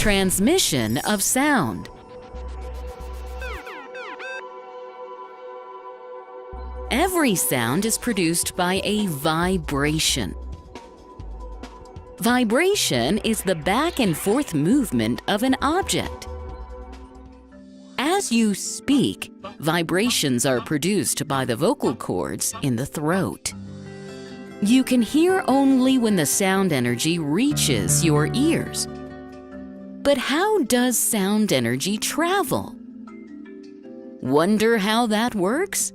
Transmission of sound. Every sound is produced by a vibration. Vibration is the back and forth movement of an object. As you speak, vibrations are produced by the vocal cords in the throat. You can hear only when the sound energy reaches your ears. But how does sound energy travel? Wonder how that works?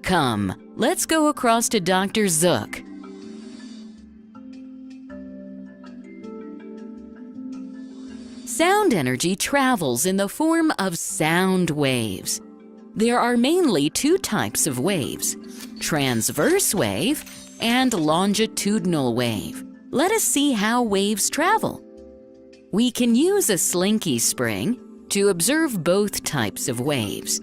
Come, let's go across to Dr. Zook. Sound energy travels in the form of sound waves. There are mainly two types of waves, transverse wave and longitudinal wave. Let us see how waves travel. We can use a slinky spring to observe both types of waves.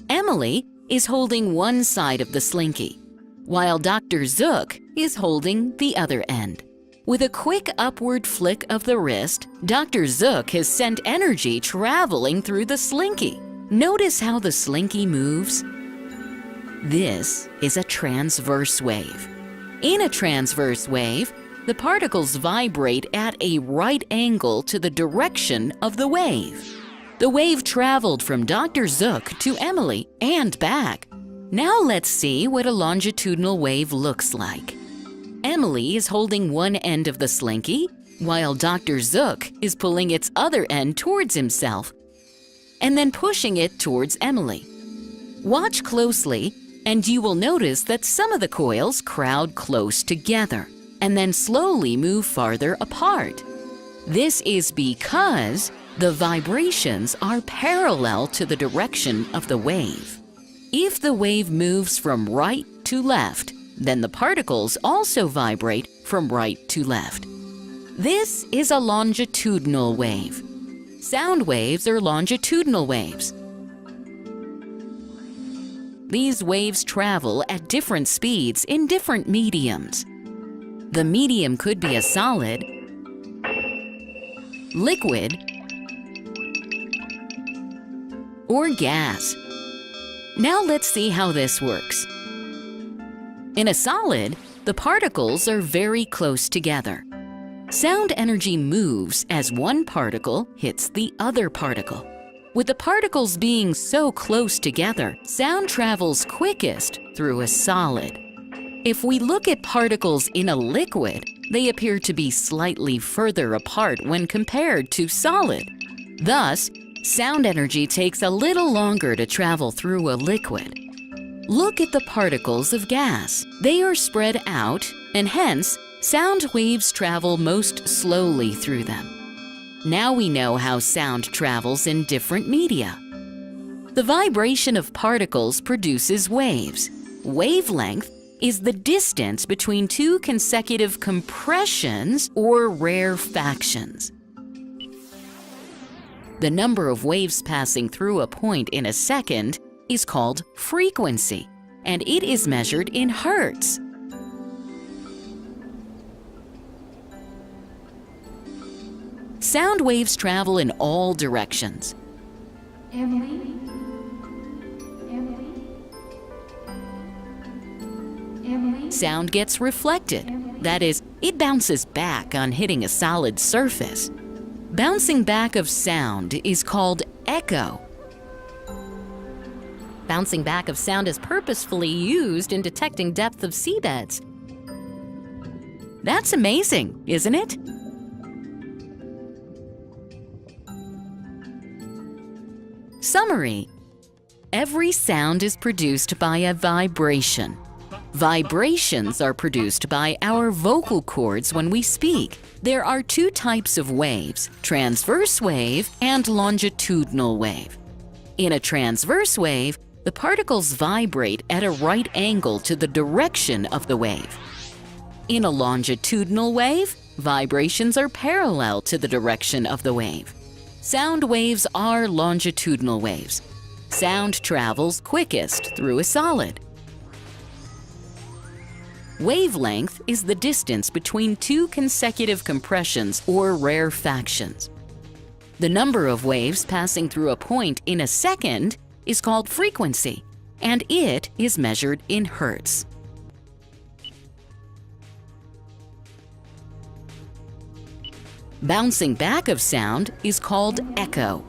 Emily is holding one side of the slinky, while Dr. Zook is holding the other end. With a quick upward flick of the wrist, Dr. Zook has sent energy traveling through the slinky. Notice how the slinky moves? This is a transverse wave. In a transverse wave, the particles vibrate at a right angle to the direction of the wave. The wave traveled from Dr. Zook to Emily and back. Now let's see what a longitudinal wave looks like. Emily is holding one end of the slinky, while Dr. Zook is pulling its other end towards himself and then pushing it towards Emily. Watch closely, and you will notice that some of the coils crowd close together and then slowly move farther apart. This is because the vibrations are parallel to the direction of the wave. If the wave moves from right to left, then the particles also vibrate from right to left. This is a longitudinal wave. Sound waves are longitudinal waves. These waves travel at different speeds in different mediums. The medium could be a solid, liquid, or gas. Now let's see how this works. In a solid, the particles are very close together. Sound energy moves as one particle hits the other particle. With the particles being so close together, sound travels quickest through a solid. If we look at particles in a liquid, they appear to be slightly further apart when compared to solid. Thus, sound energy takes a little longer to travel through a liquid. Look at the particles of gas. They are spread out, and hence, sound waves travel most slowly through them. Now we know how sound travels in different media. The vibration of particles produces waves. Wavelength is the distance between two consecutive compressions or rarefactions. The number of waves passing through a point in a second is called frequency, and it is measured in hertz. Sound waves travel in all directions. Emily? Sound gets reflected. That is, it bounces back on hitting a solid surface. Bouncing back of sound is called echo. Bouncing back of sound is purposefully used in detecting depth of seabeds. That's amazing, isn't it? Summary: every sound is produced by a vibration. Vibrations are produced by our vocal cords when we speak. There are two types of waves, transverse wave and longitudinal wave. In a transverse wave, the particles vibrate at a right angle to the direction of the wave. In a longitudinal wave, vibrations are parallel to the direction of the wave. Sound waves are longitudinal waves. Sound travels quickest through a solid. Wavelength is the distance between two consecutive compressions or rarefactions. The number of waves passing through a point in a second is called frequency, and it is measured in hertz. Bouncing back of sound is called echo.